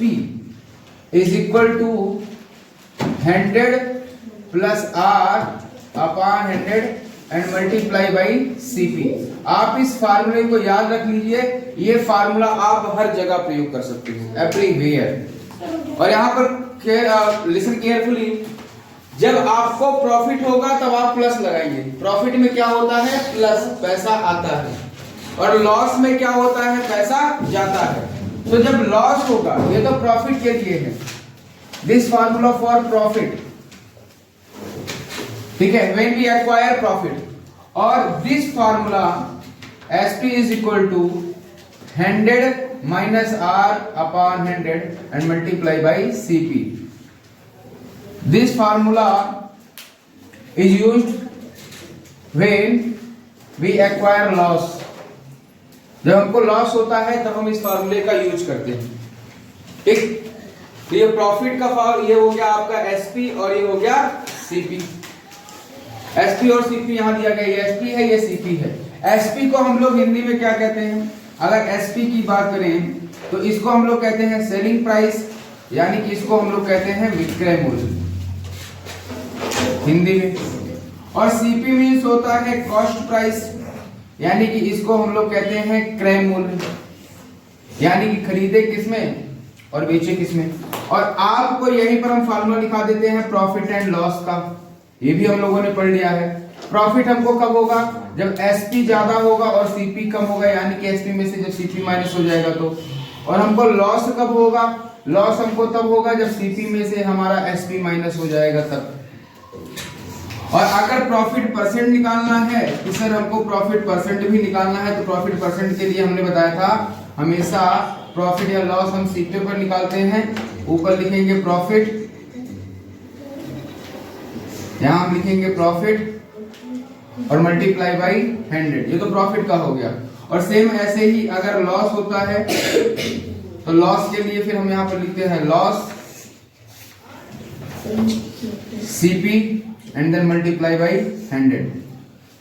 SP is equal to 100 plus R upon 100 and multiply by CP। आप इस फार्मूले को याद रख लीजिए, ये फार्मूला आप हर जगह प्रयोग कर सकते हो, एवरीवेयर। और यहाँ पर लिसन केयरफुली, जब आपको प्रॉफिट होगा तब आप प्लस लगाएंगे। प्रॉफिट में क्या होता है? प्लस, पैसा आता है। और लॉस में क्या होता है? पैसा जाता है। तो जब लॉस होगा, ये तो प्रॉफिट के लिए है, दिस फार्मूला फॉर प्रॉफिट, ठीक है, व्हेन वी एक्वायर प्रॉफिट। और this formula SP is equal to 100 minus R upon 100 and multiply by CP। This formula is used when we acquire loss. जब हमको लॉस होता है तब हम इस फार्मूले का यूज करते हैं, ठीक। तो ये प्रॉफिट का फॉर्मूला, ये हो गया आपका SP और ये हो गया CP। SP और CP यहां दिया गया, ये SP है, ये CP है। SP को हम लोग हिंदी में क्या कहते हैं? अगर SP की बात करें तो इसको हम लोग कहते हैं सेलिंग प्राइस, यानी कि इसको हम लोग कहते हैं विक्रय मूल्य हिंदी में। और CP मीन्स होता है कॉस्ट प्राइस, यानी कि इसको हम लोग कहते हैं क्रय मूल्य, यानी कि खरीदे किसमें और बेचे किसमें। और आपको यहीं पर हम फार्मूला लिखा देते हैं प्रॉफिट एंड लॉस का, ये भी हम लोगों ने पढ़ लिया है। प्रॉफिट हमको कब होगा? जब SP ज्यादा होगा और CP कम होगा, यानी कि SP में से जब CP माइनस हो जाएगा तो। और हमको लॉस कब होगा? लॉस हमको तब होगा जब CP में से हमारा SP माइनस हो जाएगा तब। और अगर प्रॉफिट परसेंट निकालना है तो सर हमको प्रॉफिट परसेंट भी निकालना है। तो प्रॉफिट परसेंट के लिए हमने बताया था हमेशा प्रॉफिट या लॉस हम शीट पेपर निकालते हैं, ऊपर लिखेंगे प्रॉफिट, यहां हम लिखेंगे प्रॉफिट और मल्टीप्लाई बाई 100, ये तो प्रॉफिट का हो गया। और सेम ऐसे ही अगर लॉस होता है तो लॉस के लिए फिर हम यहां पर लिखते हैं loss CP and then multiply by 100।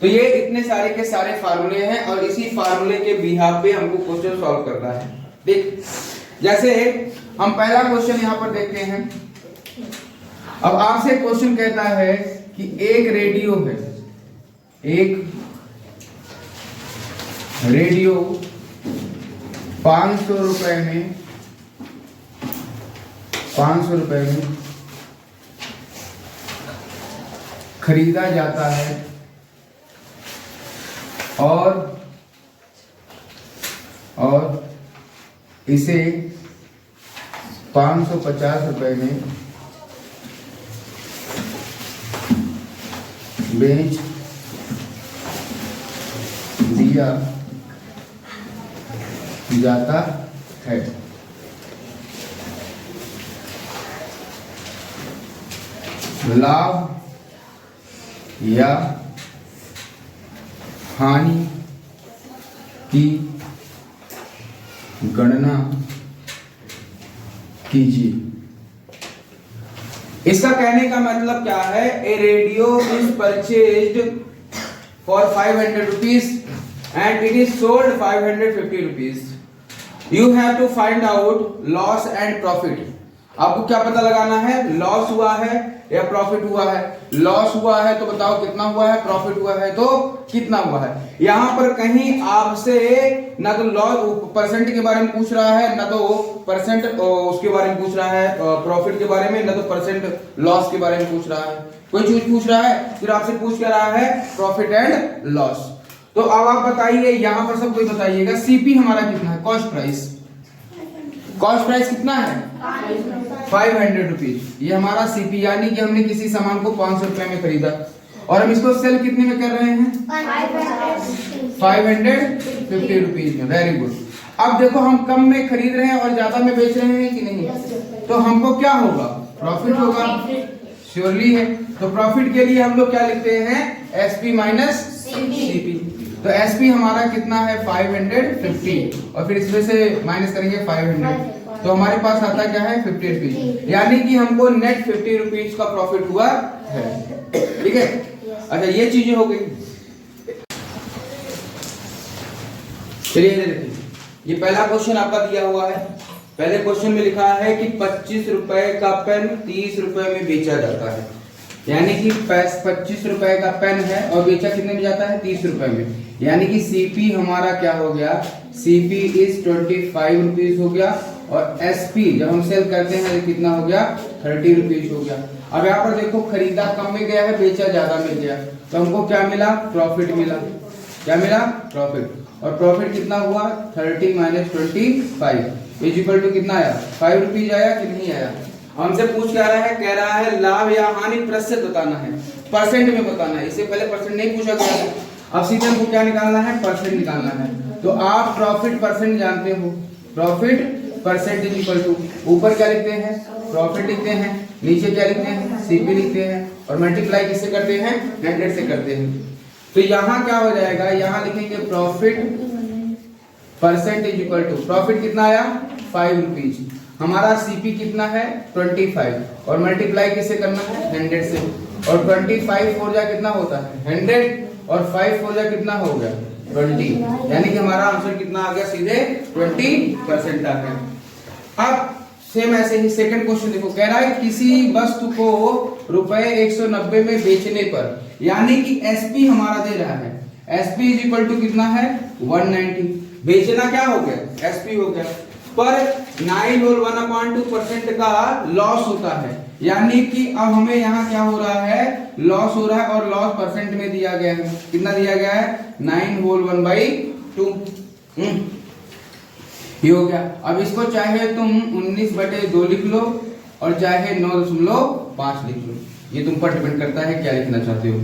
तो ये इतने सारे के सारे फार्मूले हैं और इसी फार्मूले के बिहाफ पे हमको क्वेश्चन सॉल्व करना है। देख, जैसे हम पहला क्वेश्चन यहां पर देखते हैं। अब आपसे क्वेश्चन कहता है कि एक रेडियो है, एक रेडियो 500 रुपए में खरीदा जाता है और इसे 550 रुपए में बेच दिया जाता है। लाभ या हानि की गणना कीजिए। इसका कहने का मतलब क्या है? A radio is purchased for 500 rupees and it is sold 550 rupees. You have to find out loss and profit. आपको क्या पता लगाना है? लॉस हुआ है या प्रॉफिट हुआ है। लॉस हुआ है तो बताओ कितना हुआ है, प्रॉफिट हुआ है तो कितना हुआ है। यहां पर कहीं आपसे ना तो लॉस परसेंट के बारे में पूछ रहा है, ना तो परसेंट उसके बारे में पूछ रहा है प्रॉफिट के बारे में, ना तो परसेंट लॉस के बारे में पूछ रहा है। कोई चीज पूछ रहा है, फिर आपसे पूछ क्या रहा है? Profit and loss. तो अब आप बताइए, यहां पर सब कोई बताइएगा CP हमारा कितना है? Cost price. कॉस्ट प्राइस कितना है? 500 रुपीज। ये हमारा CP, यानी कि हमने किसी सामान को 500 रुपए में खरीदा और हम इसको सेल कितने में कर रहे हैं? 550 रुपीज में। Very good. अब देखो हम कम में खरीद रहे हैं और ज्यादा में बेच रहे हैं कि नहीं, तो हमको क्या होगा? प्रॉफिट होगा, श्योरली है। तो प्रॉफिट के लिए हम लोग क्या लिखते हैं? SP minus CP। तो SP हमारा कितना है? 550 और फिर इसमें से माइनस करेंगे 500, तो हमारे पास आता क्या है? 50 रुपीज, यानी कि हमको नेट 50 रुपीज का प्रॉफिट हुआ है। ठीक है, अच्छा ये चीजें हो गई। चलिए देखिए, ये पहला क्वेश्चन आपका दिया हुआ है। पहले क्वेश्चन में लिखा है कि 25 रुपए का पेन 30 रुपए में बेचा जाता है, यानी कि 25 रुपए का पेन है और बेचा कितने में जाता है 30 रुपए में, यानी कि सीपी हमारा क्या हो गया, सीपी इज 25 रुपीज हो गया और एसपी जब हम सेल करते हैं तो कितना हो गया 30 रुपीज हो गया। अब यहाँ पर देखो खरीदा कम में गया है, बेचा ज्यादा में गया, तो हमको क्या मिला, प्रॉफिट मिला। क्या मिला, प्रॉफिट। और प्रॉफिट कितना हुआ 30 माइनस 25 इज इक्वल टू कितना आया, 5 रुपीज आया कि नहीं आया। हमसे पूछ क्या रहा है, कह रहा है लाभ या हानि प्रतिशत बताना है, परसेंट में बताना है। इससे पहले परसेंट नहीं पूछा गया है, अब सीधे हमको क्या निकालना है, परसेंट निकालना है। तो आप प्रॉफिट परसेंट जानते हो, profit percent is equal to ऊपर क्या लिखते हैं, प्रॉफिट लिखते हैं, नीचे क्या लिखते हैं, सीपी लिखते हैं और मल्टीप्लाई किससे करते हैं, 100 से करते हैं। तो यहाँ क्या हो जाएगा, यहाँ लिखेंगे profit percent is equal to profit कितना आया 5 रुपीज, हमारा सीपी कितना है 25 और मल्टीप्लाई किससे करना है 100 से, और 25 4 जा कितना होता है 100 और 5 4 जा कितना हो गया 20, यानी कि हमारा आंसर कितना आ गया, सीधे 20% आ गया। अब सेम ऐसे ही सेकंड क्वेश्चन देखो, कह रहा है किसी वस्तु को रुपए 190 में बेचने पर, यानी कि एसपी हमारा दे रहा है, एसपी इज इक्वल टू कितना है 190, बेचना क्या हो गया एसपी हो गया, पर 9 होल 1/2% का लॉस होता है, यानी कि अब हमें यहाँ क्या हो रहा है, लॉस हो रहा है और लॉस परसेंट में दिया गया है, कितना दिया गया है 9 होल 1/2 ये हो गया। अब इसको चाहे तुम 19/2 लिख लो और चाहे 9.5 लिख लो, ये तुम पर डिपेंड करता है क्या लिखना चाहते हो।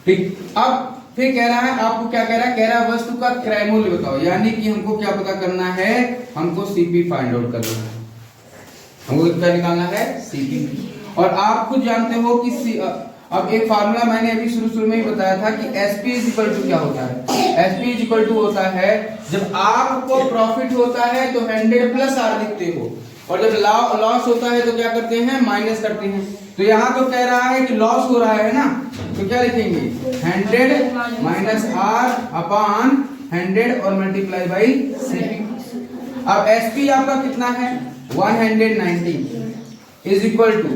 ठीक, अब फिर कह रहा है, आपको क्या कह रहा है, कह रहा है वस्तु का क्रय मूल्य बताओ, यानी कि हमको क्या पता करना है, हमको सीपी फाइंड आउट करना है, हमको क्या निकालना है सीपी। और आप खुद जानते हो कि अब एक फार्मूला मैंने अभी शुरू में ही बताया था कि एसपी इज इक्वल टू क्या होता है, एसपी इज इक्वल टू होता है जब आपको प्रॉफिट होता है तो 100 प्लस आर लिखते हो, और जब लॉस होता है तो क्या करते हैं माइनस करते हैं। तो यहाँ तो कह रहा है कि लॉस हो रहा है ना, तो क्या लिखेंगे 100 माइनस आर अपान 100 और मल्टीप्लाई बाई सीपी। अब एसपी आपका कितना है 190 इज इक्वल टू,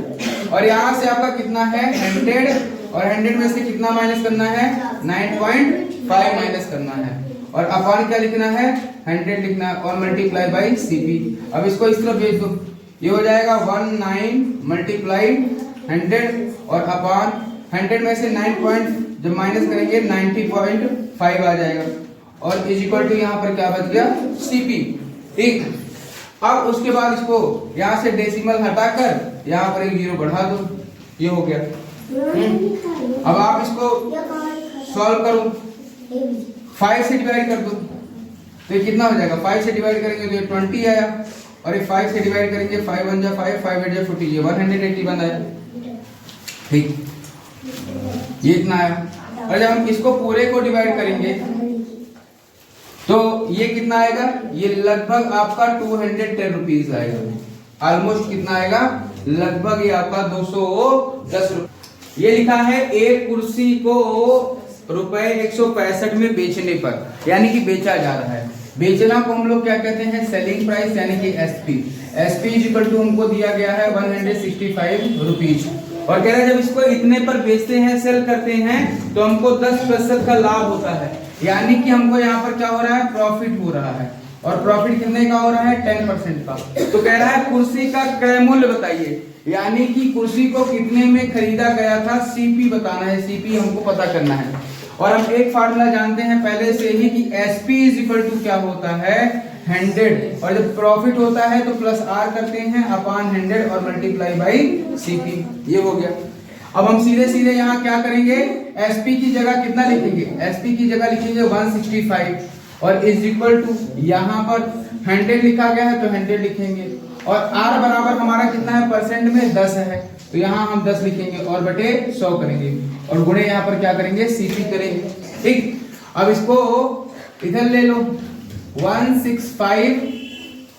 और यहाँ से आपका कितना है 100 और 100 में से कितना माइनस करना है 9.5 माइनस करना है, और अपान क्या लिखना है 100 लिखना है और मल्टीप्लाई बाई सीपी। अब इसको इस तरफ भेज दो, ये हो जाएगा 19 मल्टीप्लाई 100 और अपान 100 में से 9 पॉइंट जब माइनस करेंगे 90.5 आ जाएगा, और इज इक्वल टू यहाँ पर क्या बच गया सीपी। ठीक, अब उसके बाद इसको यहाँ से डेसिमल हटाकर यहाँ पर एक 0 बढ़ा दो, ये हो गया। अब आप इसको सॉल्व करो, 5 से डिवाइड कर दो तो ये कितना हो जाएगा, 5 से डिवाइड करेंगे तो ये 20 आया, और ये 5 से डिवाइड करेंगे 5 1 जा 5 5 8 जा 40, ये 181 आया। ठीक, ये इतना आया, और जब हम इसको पूरे को डिवाइड करेंगे तो ये कितना आएगा, ये लगभग आपका 210 रुपीज आएगा, ऑलमोस्ट कितना आएगा, लगभग ये आपका 210 रुपये। ये लिखा है एक कुर्सी को रुपए 165 में बेचने पर, यानी कि बेचा जा रहा है, बेचना को हम लोग क्या कहते हैं सेलिंग प्राइस, यानी कि SP. SP is equal to हमको दिया गया है 165 रुपीज, और कह रहा है जब इसको इतने पर बेचते हैं सेल करते हैं तो हमको 10% का लाभ होता है, यानी कि हमको यहाँ पर क्या हो रहा है प्रॉफिट हो रहा है, और प्रॉफिट कितने का हो रहा है 10% का। तो कह रहा है कुर्सी का क्रय मूल्य बताइए, यानी कि कुर्सी को कितने में खरीदा गया था, सीपी बताना है, सीपी हमको पता करना है। और हम एक फार्मूला जानते हैं पहले से ही कि एसपी इज इक्वल टू क्या होता है 100, और जब प्रॉफिट होता है तो प्लस आर करते हैं अपान 100 और मल्टीप्लाई बाई सीपी, ये हो गया। अब हम सीधे सीधे यहाँ क्या करेंगे, एसपी की जगह कितना लिखेंगे, एसपी की जगह लिखेंगे 165 और इज इक्वल टू यहाँ पर 100 लिखा गया है तो 100 लिखेंगे, और आर बराबर हमारा कितना है परसेंट में 10 है, तो यहाँ हम 10 लिखेंगे और बटे 100 करेंगे, और गुणे यहाँ पर क्या करेंगे सीपी करेंगे। ठीक, अब इसको इधर ले लो 165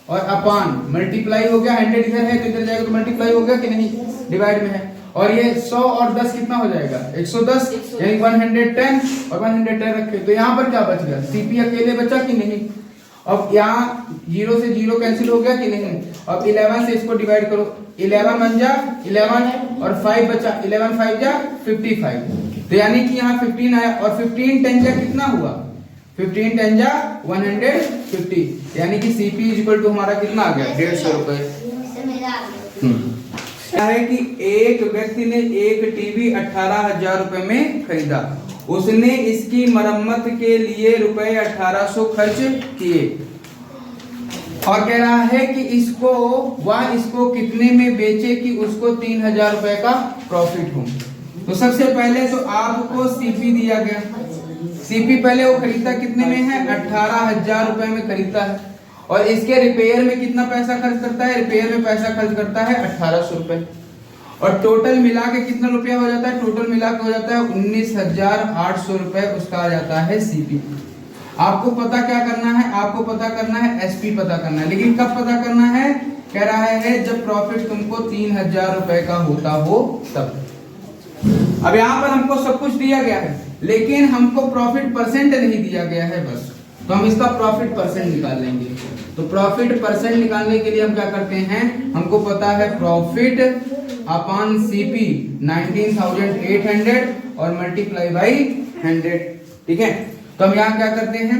और अपान मल्टीप्लाई हो गया, 100 इधर है तो इधर जाएगा तो मल्टीप्लाई हो गया कि नहीं, डिवाइड में है, और ये 100 और 10 कितना हो जाएगा 110, यानी 110 और 110 रखे, तो यहाँ पर क्या बच गया सीपी अकेले बचा कि नहीं, अब यहाँ 0 से 0 कैंसिल हो गया कि नहीं। अब 11 से इसको डिवाइड करो, 11 बन जा 11 और 5 बचा, 11 5 जा 55। तो यानी कि यहाँ 15 आया और 15 10 जा कितना हुआ, 15 10 जा 150, यानी कि सीपी इक्वल टू हमारा कितना आ गया 150 रुपए। क्या है कि एक व्यक्ति ने एक टीवी 18,000 रुपए में खरीदा, उसने इसकी मरम्मत के लिए रुपए 1800 खर्च किए और कह रहा है कि इसको कितने में बेचे कि उसको 3,000 रुपए का प्रॉफिट हो। तो सबसे पहले तो आपको सीपी दिया गया, सीपी पहले वो खरीदता कितने में है 18,000 रुपए में खरीदता है और इसके रिपेयर में कितना पैसा खर्च करता है, रिपेयर में पैसा खर्च करता है 1800 रुपए और टोटल मिला के कितना रुपया हो जाता है, टोटल मिला के हो जाता है 19,800 रुपए उसका आ जाता है सीपी। आपको पता क्या करना है, आपको पता करना है एसपी पता करना है, लेकिन कब पता करना है, कह रहा है जब प्रॉफिट तुमको 3,000 रुपए का होता हो तब। अब यहाँ पर हमको सब कुछ दिया गया है लेकिन हमको प्रॉफिट परसेंट नहीं दिया गया है बस, तो हम इसका प्रॉफिट परसेंट निकाल लेंगे। तो प्रॉफिट परसेंट निकालने के लिए हम क्या करते हैं, हमको पता है प्रॉफिट अपॉन सीपी 19,800 और मल्टीप्लाई बाई 100, ठीक है। तो हम यहाँ क्या करते हैं,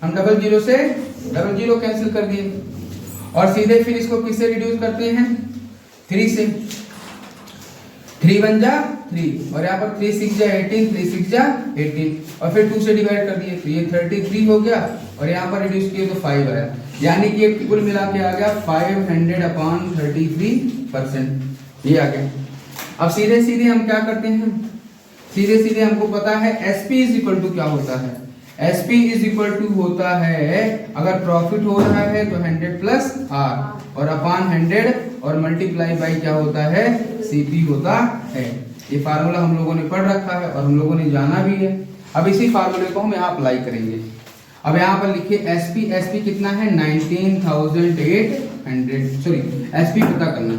हम डबल जीरो कैंसिल कर दिए और सीधे फिर इसको किससे रिड्यूस करते हैं 3 से, 3 1 जा 3 और यहाँ पर 3 6 जा 18, 3 6 जा 18 और फिर 2 से डिवाइड कर दिए तो ये 33 हो गया और यहाँ पर रिड्यूस किए तो 5 आया, यानी कि एक कुल मिला के आ गया 500 अपॉन 33%, ये आ गया। अब सीधे सीधे हम क्या करते हैं, सीधे सीधे हमको पता है एसपी इज इक्वल टू क्या होता है, एसपी इज इक्वल टू होता है अगर प्रॉफिट हो रहा है तो 100 प्लस आर और अपॉन 100 और मल्टीप्लाई बाई क्या होता है सीपी होता है। ये फार्मूला हम लोगों ने पढ़ रखा है और हम लोगों ने जाना भी है। अब इसी फार्मूले को हम यहाँ अप्लाई करेंगे। अब यहाँ पर लिखिए एसपी, एसपी कितना है 19,800, सॉरी एसपी पता करना,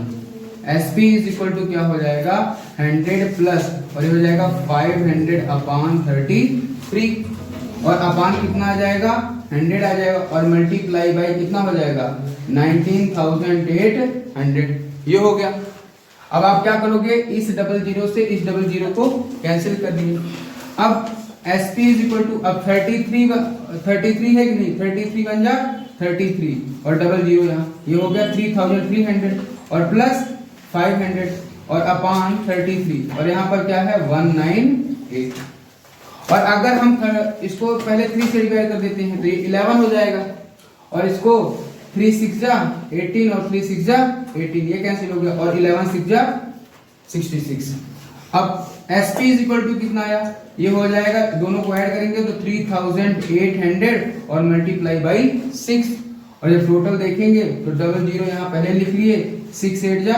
एसपी इज इक्वल टू क्या हो जाएगा 100 प्लस और ये हो जाएगा 500 अपॉन 33 और अपॉन कितना आ जाएगा 100 आ जाएगा और मल्टीप्लाई बाई कितना हो जाएगा 19,800, ये हो गया। अब आप क्या करोगे, इस डबल जीरो से इस डबल जीरो को कैंसिल कर दिए। अब एसपी इज इक्वल टू अब 33 है कि नहीं, 33 बन जा 33 और डबल जीरो यहाँ, ये हो गया 3,300 और प्लस 500 और अपॉन 33 और यहाँ पर क्या है 198 और अगर हम इसको पहले 3 से डिवाइड कर देते हैं तो ये 11 हो जाएगा और इसको 3 6 जा 18 और 3 6 जा 18, ये कैंसिल हो गया और 11 6 जा 66। अब SP इज इक्वल टू कितना आया, ये हो जाएगा, दोनों को ऐड करेंगे तो 3,800 और मल्टीप्लाई बाई 6 और जब टोटल देखेंगे तो डबल जीरो यहाँ पहले लिख लिए, 6 8 जा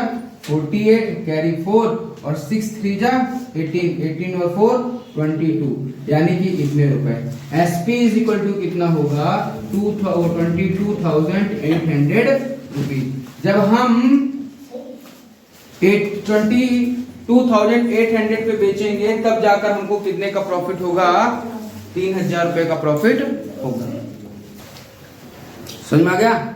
48 कैरी 4 और 6 3 जा 18, 18 और 4 22, यानी कि इतने रुपए। SP इज इक्वल टू कितना होगा 22,800 रुपीज। जब हम 22,800 पे बेचेंगे तब जाकर हमको कितने का प्रॉफिट होगा, 3,000 रुपए का प्रॉफिट होगा। समझ में आ गया?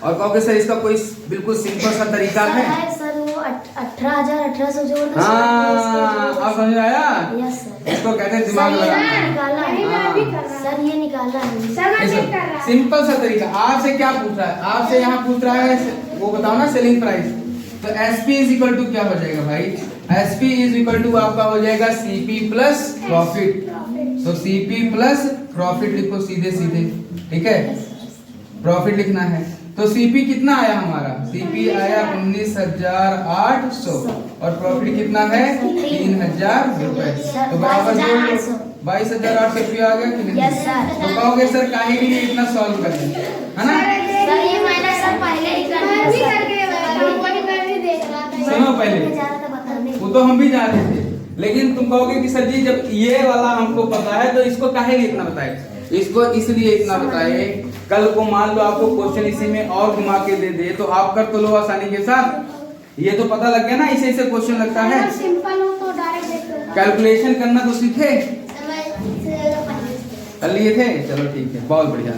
और कहोगे सर इसका कोई बिल्कुल सिंपल सा तरीका है? सर वो 18,800 जोड़ दो। हाँ, अब समझ आया? Yes sir. इसको कहते हैं दिमाग लगाना। सर ये निकाला है। सिंपल सा तरीका। आपसे क्या पूछ रहा है, आपसे यहाँ पूछ रहा है वो बताओ ना सेलिंग प्राइस। तो SP इज इक्वल टू क्या हो जाएगा भाई, SP इज इक्वल टू आपका हो जाएगा CP प्लस प्रॉफिट। तो CP प्लस प्रॉफिट लिखो सीधे सीधे, ठीक है, प्रॉफिट लिखना है। तो CP कितना आया हमारा, CP आया 19,800 और प्रॉफिट कितना है 3,000 रुपए। तो बराबर 22,800 रुपया आ गया कि नहीं? Yes sir. तो कहोगे सर काहे के लिए इतना सॉल्व करें, है ना? सर ये मैंने सर पहले ही कर दिया। सुनो पहले, वो तो हम भी जान रहे थे, लेकिन तुम कहोगे कि सर जी जब ये वाला हमको पता है तो इसको काहे लिए इतना बताए? इसको इसलिए इतना बताए, कल को मान लो आपको क्वेश्चन इसी में और घुमा के दे दे तो आप कर तो लो आसानी के साथ। ये तो पता लग गया ना, इसे क्वेश्चन लगता है। सिंपल हो तो डायरेक्ट कैलकुलेशन करना तो सीखे, कर लिए थे, चलो ठीक है, बहुत बढ़िया।